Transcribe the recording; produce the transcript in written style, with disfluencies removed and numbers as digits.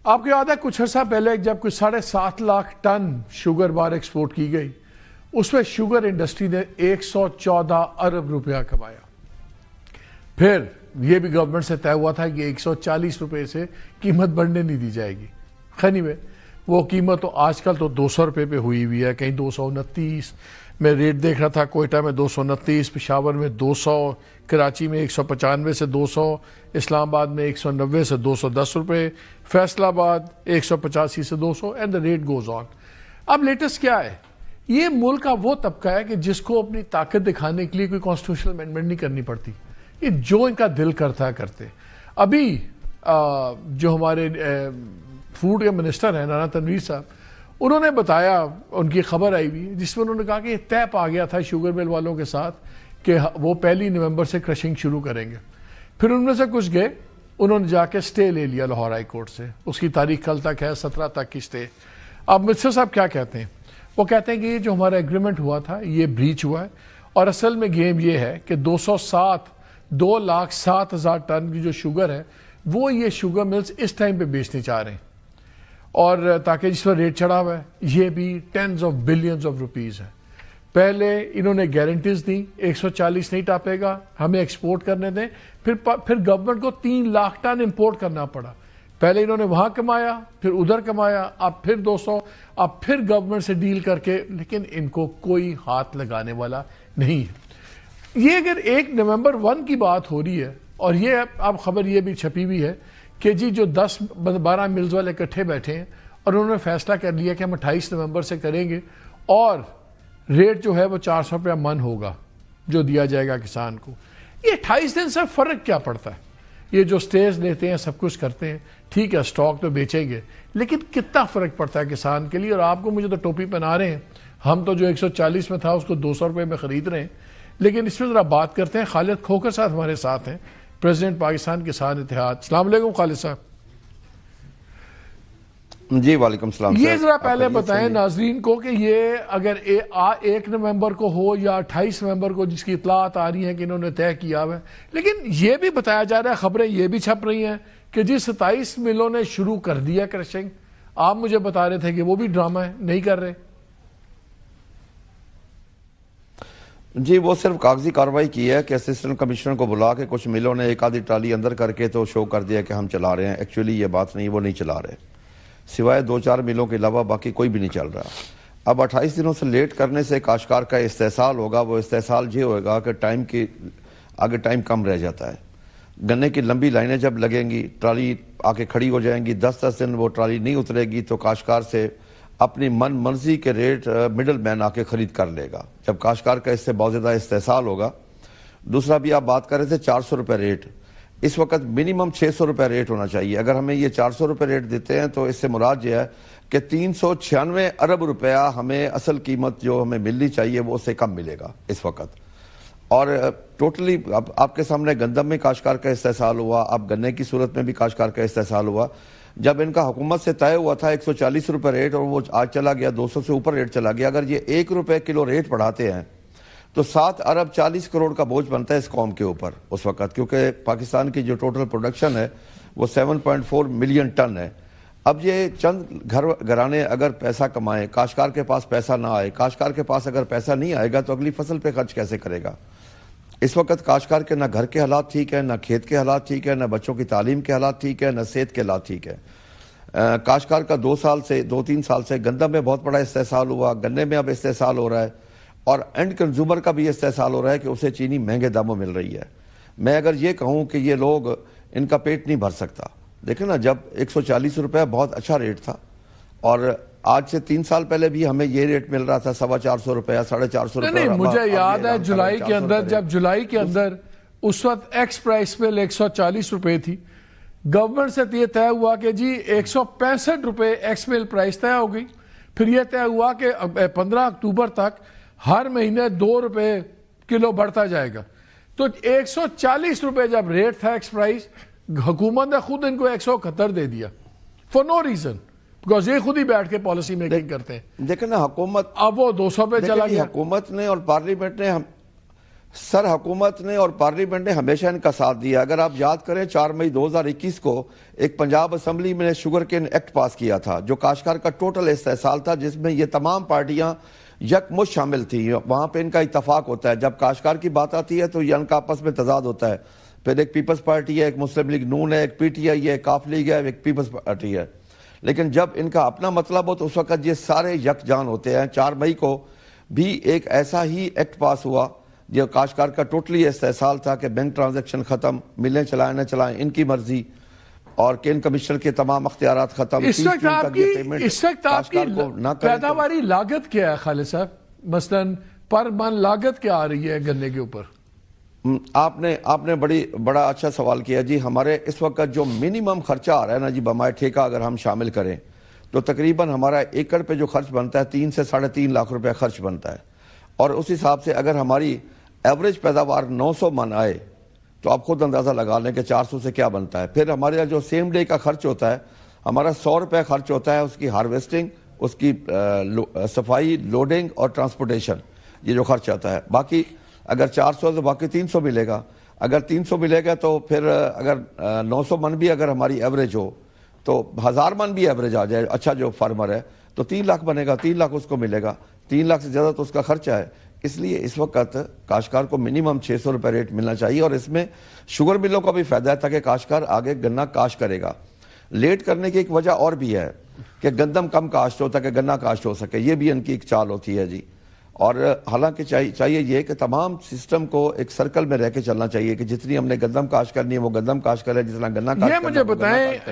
آپ کو یاد ہے کچھ عرصہ پہلے جب کوئی 7.5 لاکھ ٹن شوگر بار ایکسپورٹ کی گئی، اس میں شوگر انڈسٹری نے 114 ارب روپیہ کمایا. پھر یہ بھی گورنمنٹ سے طے ہوا تھا کہ 140 روپے سے قیمت بڑھنے نہیں دی جائے گی. خنی میں وہ قیمت تو آج کل تو 200 روپے پہ ہوئی ہوئی ہے، کہیں 229. میں ریٹ دیکھ رہا تھا، کوئٹہ میں 229، پشاور میں 200، کراچی میں 195 سے 200، اسلام آباد میں 190 سے 210 روپے، فیصل آباد 185 سے 200، and the rate goes on. اب لیٹسٹ کیا ہے؟ یہ ملک کا وہ طبقہ ہے کہ جس کو اپنی طاقت دکھانے کے لیے کوئی کانسٹیٹیوشنل امینڈمنٹ نہیں کرنی پڑتی، یہ جو ان کا دل کرتا ہے کرتے. ابھی جو ہمارے فوڈ کے منسٹر ہیں رانا تنویر صاحب، انہوں نے بتایا، ان کی خبر آئی ہوئی جس میں انہوں نے کہا کہ یہ طے پا گیا تھا شوگر مل والوں کے ساتھ کہ وہ 1 نومبر سے کرشنگ شروع کریں گے. پھر ان میں سے کچھ گئے، انہوں نے جا کے سٹے لے لیا لاہور ہائی کورٹ سے، اس کی تاریخ کل تک ہے 17 تک کی سٹے. اب منسٹر صاحب کیا کہتے ہیں؟ وہ کہتے ہیں کہ یہ جو ہمارا ایگریمنٹ ہوا تھا یہ بریچ ہوا ہے، اور اصل میں گیم یہ ہے کہ 2,07,000 ٹن کی جو شوگر ہے وہ یہ شوگر ملز اس ٹائم پہ بیچنے چاہ رہے ہیں، اور تاکہ جس پر ریٹ چڑھا ہوا ہے یہ بھی tens of billions of rupees ہے. پہلے انہوں نے گارنٹیز دی 140 نہیں ٹاپے گا، ہمیں ایکسپورٹ کرنے دیں. پھر گورنمنٹ کو 3 لاکھ ٹن امپورٹ کرنا پڑا. پہلے انہوں نے وہاں کمایا، پھر ادھر کمایا، اب پھر 200، اب پھر گورنمنٹ سے ڈیل کر کے، لیکن ان کو کوئی ہاتھ لگانے والا نہیں ہے. یہ اگر 1 نومبر 1 کی بات ہو رہی ہے، اور یہ اب خبر یہ بھی چھپی ہوئی ہے کہ جی جو 10-12 ملز والے اکٹھے بیٹھے ہیں اور انہوں نے فیصلہ کر لیا کہ ہم 28 نومبر سے کریں گے، اور ریٹ جو ہے وہ 400 روپیہ من ہوگا جو دیا جائے گا کسان کو. یہ 28 دن سے فرق کیا پڑتا ہے؟ یہ جو سٹیز لیتے ہیں، سب کچھ کرتے ہیں، ٹھیک ہے سٹاک تو بیچیں گے، لیکن کتنا فرق پڑتا ہے کسان کے لیے؟ اور آپ کو مجھے تو ٹوپی پہنا رہے ہیں، ہم تو جو 140 میں تھا اس کو 200 روپے میں خرید رہے ہیں. لیکن اس میں ذرا بات کرتے ہیں. خالد کھوکھر صاحب ہمارے ساتھ ہیں، پریزیڈنٹ پاکستان کسان اتحاد. السلام علیکم خالد صاحب. جی وعلیکم السلام. یہ ذرا پہلے بتائیں ناظرین کو کہ یہ اگر 1 نومبر کو ہو یا 28 نومبر کو، جس کی اطلاعات آ رہی ہیں کہ انہوں نے طے کیا ہوا ہے، لیکن یہ بھی بتایا جا رہا ہے، خبریں یہ بھی چھپ رہی ہیں کہ جی 27 ملوں نے شروع کر دیا کرشنگ. آپ مجھے بتا رہے تھے کہ وہ بھی ڈرامہ ہے، نہیں کر رہے. جی وہ صرف کاغذی کارروائی کی ہے کہ اسسٹنٹ کمشنر کو بلا کے کچھ ملوں نے ایک آدھی ٹرالی اندر کر کے تو شو کر دیا کہ ہم چلا رہے ہیں. ایکچولی یہ بات نہیں، وہ نہیں چلا رہے، سوائے 2-4 ملوں کے علاوہ باقی کوئی بھی نہیں چل رہا. اب 28 دنوں سے لیٹ کرنے سے کاشتکار کا استحصال ہوگا. وہ استحصال یہ ہوگا کہ آگے ٹائم کم رہ جاتا ہے. گنے کی لمبی لائنیں جب لگیں گی، ٹرالی آ کے کھڑی ہو جائیں گی، 10 دن وہ ٹرالی نہیں اترے گی تو کاشتکار سے اپنی من مرضی کے ریٹ مڈل مین آ کے خرید کر لے گا، جب کاشتکار کا اس سے بہت زیادہ استحصال ہوگا. دوسرا بھی آپ بات کر رہے تھے 400 روپے ریٹ، اس وقت منیمم 600 روپے ریٹ ہونا چاہیے. اگر ہمیں یہ 400 روپے ریٹ دیتے ہیں تو اس سے مراد یہ ہے کہ 396 ارب روپیہ ہمیں اصل قیمت جو ہمیں ملنی چاہیے وہ اس سے کم ملے گا اس وقت. اور ٹوٹلی آپ کے سامنے گندم میں کاشتکار کا استحصال ہوا، اب گنے کی صورت میں بھی کاشتکار کا استحصال ہوا. جب ان کا حکومت سے طے ہوا تھا 140 روپے ریٹ، اور وہ آج چلا گیا 200 سے اوپر ریٹ چلا گیا. اگر یہ 1 روپے کلو ریٹ بڑھاتے ہیں تو 7 ارب 40 کروڑ کا بوجھ بنتا ہے اس قوم کے اوپر اس وقت، کیونکہ پاکستان کی جو ٹوٹل پروڈکشن ہے وہ 7.4 ملین ٹن ہے. اب یہ چند گھرانے اگر پیسہ کمائیں، کاشتکار کے پاس پیسہ نہ آئے، کاشتکار کے پاس اگر پیسہ نہیں آئے گا تو اگلی فصل پہ خرچ کیسے کرے گا؟ اس وقت کاشتکار کے نہ گھر کے حالات ٹھیک ہیں، نہ کھیت کے حالات ٹھیک ہیں، نہ بچوں کی تعلیم کے حالات ٹھیک ہیں، نہ صحت کے حالات ٹھیک ہیں. کاشتکار کا 2-3 سال سے گندم میں بہت بڑا استحصال ہوا، گنے میں اب استحصال ہو رہا ہے، اور اینڈ کنزیومر کا بھی استحصال ہو رہا ہے کہ اسے چینی مہنگے داموں مل رہی ہے. میں اگر یہ کہوں کہ یہ لوگ ان کا پیٹ نہیں بھر سکتا، دیکھیں نا، جب 140 روپے بہت اچھا ریٹ تھا، اور آج سے 3 سال پہلے بھی ہمیں یہ ریٹ مل رہا تھا 450 روپے 450 روپے. نہیں، مجھے یاد ہے جولائی کے اندر، جب جولائی کے اندر اس وقت ایکس پرائس پہ 140 روپے تھی، گورنمنٹ سے یہ طے ہوا کہ جی 165 روپے ایکس میل پرائس طے ہو گئی. پھر یہ طے ہوا کہ 15 اکتوبر تک ہر مہینے 2 روپے کلو بڑھتا جائے گا. تو 140 روپے جب ریٹ تھا ایکس پرائس، حکومت نے خود ان کو 171 دے دیا فور نو ریزن، بیکاز یہ خود ہی بیٹھ کے پالیسی میکنگ کرتے ہیں. دیکھیں نا، حکومت اب وہ 200 پہ چلا گیا. حکومت نے اور پارلیمنٹ نے سر حکومت نے اور پارلیمنٹ نے ہمیشہ ان کا ساتھ دیا. اگر آپ یاد کریں 4 مئی 2021 کو ایک پنجاب اسمبلی میں شوگر کین ایکٹ پاس کیا تھا جو کاشتکار کا ٹوٹل استحصال تھا, جس میں یہ تمام پارٹیاں یکمشت شامل تھیں. وہاں پہ ان کا اتفاق ہوتا ہے. جب کاشتکار کی بات آتی ہے تو یہ ان کا آپس میں تضاد ہوتا ہے. پھر ایک پیپلز پارٹی ہے, ایک مسلم لیگ نون ہے, ایک پی ٹی آئی ہے, ایک کاف لیگ ہے, ایک پیپلز پارٹی ہے. لیکن جب ان کا اپنا مطلب ہو تو اس وقت یہ سارے یکجان ہوتے ہیں. 4 مئی کو بھی ایک ایسا ہی ایکٹ پاس ہوا جو کاشتکار کا ٹوٹلی استحصال تھا کہ بینک ٹرانزیکشن ختم, ملیں چلائیں نہ چلائیں ان کی مرضی, اور کین کمشنر کے تمام اختیارات ختم. اس وقت آپ کی پیداواری لاگت کیا ہے خالد صاحب؟ مثلاً پر من لاگت کیا آ رہی ہے گنے کے اوپر؟ آپ نے بڑا اچھا سوال کیا جی. ہمارے اس وقت جو منیمم خرچہ آ رہا ہے نا جی بمائے ٹھیکہ اگر ہم شامل کریں تو تقریباً ہمارا ایکڑ پہ جو خرچ بنتا ہے 3 سے 3.5 لاکھ روپے خرچ بنتا ہے. اور اس حساب سے اگر ہماری ایوریج پیداوار 900 من آئے تو آپ خود اندازہ لگا لیں کہ 400 سے کیا بنتا ہے. پھر ہمارے جو سیم ڈے کا خرچ ہوتا ہے ہمارا 100 روپے خرچ ہوتا ہے, اس کی ہارویسٹنگ, اس کی صفائی, لوڈنگ اور ٹرانسپورٹیشن, یہ جو خرچ آتا ہے. باقی اگر 400 تو باقی 300 ملے گا. اگر 300 ملے گا تو پھر اگر 900 من بھی اگر ہماری ایوریج ہو تو 1000 من بھی ایوریج آ جائے اچھا جو فارمر ہے تو 3 لاکھ بنے گا. 3 لاکھ اس کو ملے گا. 3 لاکھ سے زیادہ تو اس کا خرچہ ہے. اس لیے اس وقت کاشتکار کو منیمم 600 روپے ریٹ ملنا چاہیے. اور اس میں شوگر ملوں کا بھی فائدہ ہے تاکہ کاشتکار آگے گنا کاشت کرے گا. لیٹ کرنے کی ایک وجہ اور بھی ہے کہ گندم کم کاشت ہو تاکہ گنا کاشت ہو سکے, یہ بھی ان کی ایک چال ہوتی ہے جی. اور حالانکہ چاہیے یہ کہ تمام سسٹم کو ایک سرکل میں رہ کے چلنا چاہیے کہ جتنی ہم نے گندم کاشت کرنی ہے وہ گندم کاشت کرے, جتنا گنا کاشت کرنا ہے وہ گنا کاشت کرے.